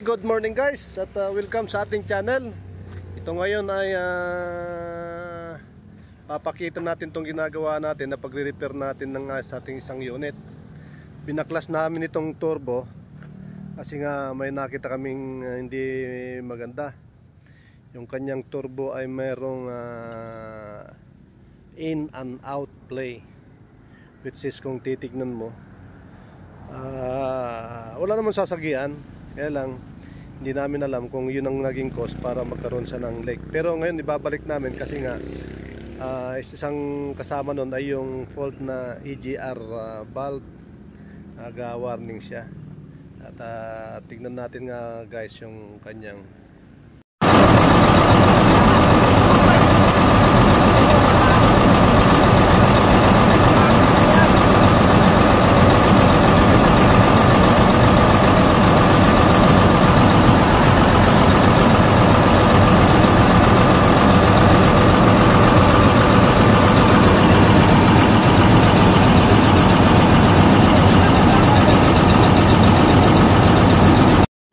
good morning guys at welcome sa ating channel. Ito ngayon ay papakita natin itong ginagawa natin na pagre-repair natin ng sa ating isang unit. Binaklas namin itong turbo kasi nga may nakita kaming hindi maganda. Yung kanyang turbo ay mayroong in and out play, which is kung titignan mo wala naman sasagian. Kaya lang hindi namin alam kung yun ang naging cause para magkaroon siya ng leak. Pero ngayon ibabalik namin kasi nga isang kasama nun ay yung fault na EGR valve. Warning siya. At tignan natin nga guys yung kanyang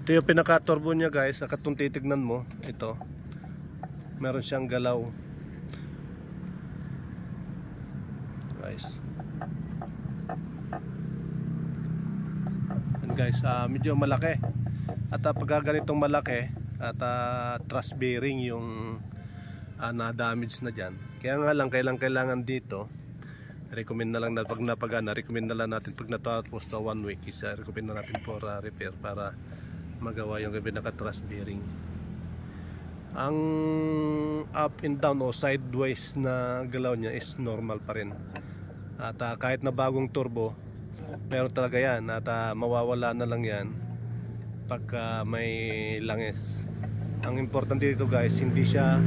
ito yung pinaka-turbo niya guys. At kung titignan mo, ito meron siyang galaw guys. And guys, medyo malaki. At pag ganitong malaki at thrust bearing yung na-damage na dyan. Kaya nga lang kailangan dito recommend na lang na pag napagana, recommend na lang natin pag natapos to 1 week is recommend na natin for repair para magawa yung pinaka-thrust bearing. Ang up and down o sideways na galaw niya is normal pa rin. At kahit na bagong turbo, meron talaga yan. At mawawala na lang yan pagka may langis. Ang importante dito guys, hindi siya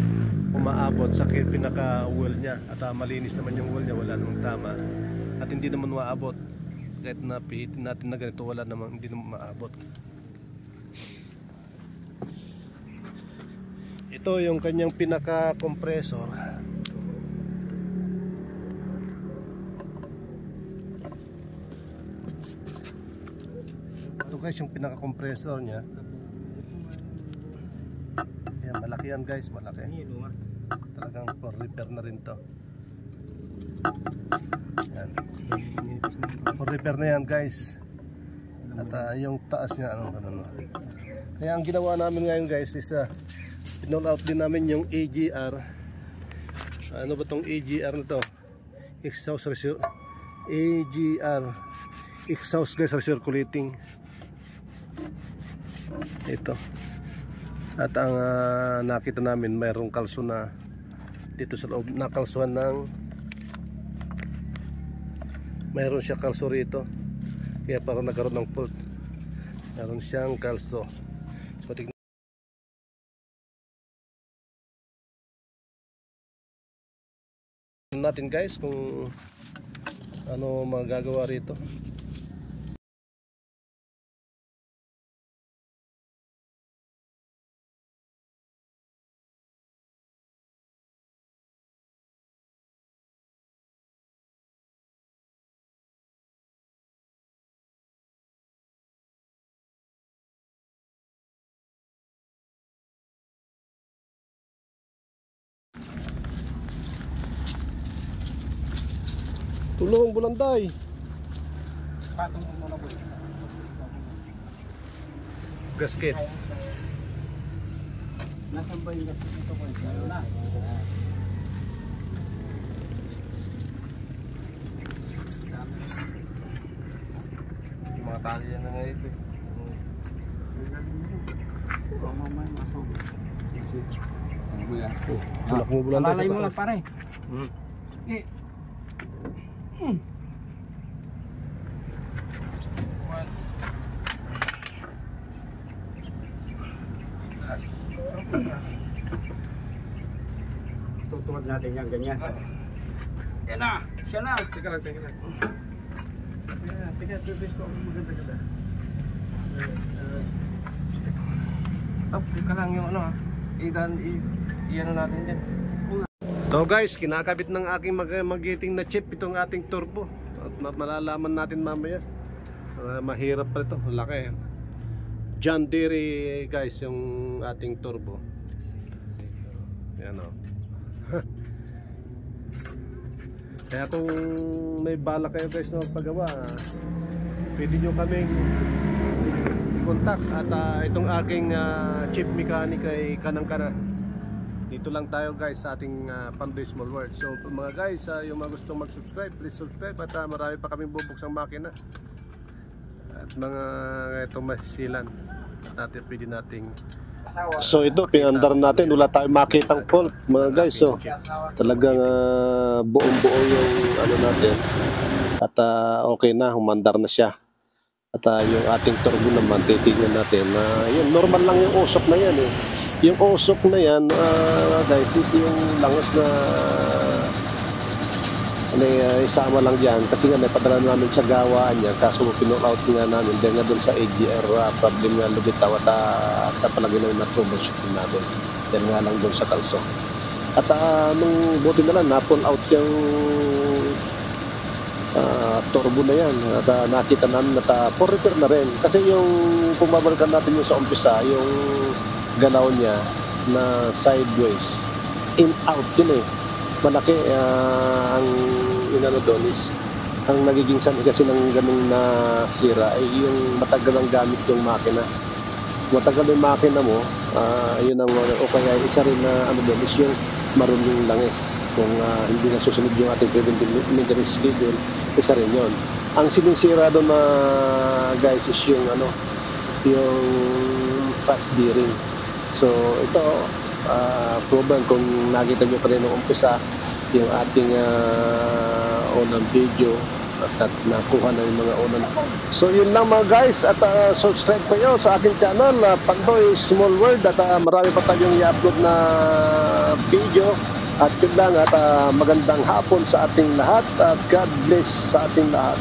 umaabot sa pinaka-wheel niya. At malinis naman yung wheel niya, wala namang tama. At hindi naman maabot. Kahit na pihitin natin na ganito, wala namang, hindi naman maabot. Ito yung kanyang pinaka-compressor. Ito guys yung pinaka-compressor niya. Yan, malaki yan guys, malaki. Talagang for repair na rin to. Yan. For repair na yan guys. At yung taas niya, ano. Kaya ang ginawa namin ngayon guys is pinol out din namin yung EGR. Ano ba tong EGR na to? Exhaust EGR exhaust guys, recirculating. Ito. At ang nakita namin mayroong kalso na dito sa loob, nakalsuhan ng mayroon siya kalso rito. Kaya parang nagkaroon ng fault. Mayroon siyang kalso. So tignan natin guys kung ano magagawa rito. Tulong bulanday. Patong mo na po. Gasket. Nasaan ba yung gasket nito po? Ano na? Yung mga tali yan na ngayon eh. Mamay, masok. Ano mo yan? Tulak mo bulanday. Alalay mo lang pare. Eh. Tutuwag natin yan ganyan. Yan na! Siya na! Teka lang. Teka, tutuwis ko maganda-ganda. Teka lang yung ano i-ano natin dyan. So guys, kinakabit ng aking magiting na chip itong ating turbo. At malalaman natin mamaya. Mahirap pa ito, laki. John Deere guys yung ating turbo. Yan o. Kaya kung may bala kayo guys na magpagawa, pwede nyo kaming i-contact. At itong aking chief mechanic ay kanang-kana. Dito lang tayo guys sa ating Pandoy Small World. So mga guys, yung mga gustong mag-subscribe, please subscribe. At marami pa kaming bubuksang makina. At mga itong masisilan natin, pwede nating. So ito, pinandar natin, wala tayong makitang fault mga guys. So talagang buong-buo yung ano natin. At okay na, humandar na siya. At yung ating turbo naman, titignan natin. Yun, normal lang yung usok na yan eh. Yung usok na yan, guys, is yung langos na isama lang dyan. Kasi nga, napadala namin sa gawaan niya. Kaso pinull-out nga namin. Dahil nga doon sa AGR, problem nga lubitaw. At sa palagay namin na troubleshooting namin. Dahil nga lang doon sa kalso. At nung buti na lang, na-pull out yung turbo na yan. At nakita namin na for repair na rin. Kasi yung pumabalikan natin yung sa umpisa, yung galaw niya na sideways, in out yun eh. Malaki ang inano doon is ang nagiging sanhi kasi ng ganung na sira ay yung matagal ang gamit yung makina. Matagal yung makina mo, yun ang o kaya isa rin na ano doon is yung marunong langis. Kung hindi na susunod yung ating preventive maintenance schedule, isa rin yun. Ang sinisira doon na guys is yung ano, yung fast bearing. So ito, proven kung nakita nyo pa rin nung umpisa yung ating unang video at nakuha na yung mga unang. So yun lang mga guys, at subscribe kayo sa aking channel, Pandoy Small World, at marami pa tayong i-upload na video. At yun lang, at magandang hapon sa ating lahat at God bless sa ating lahat.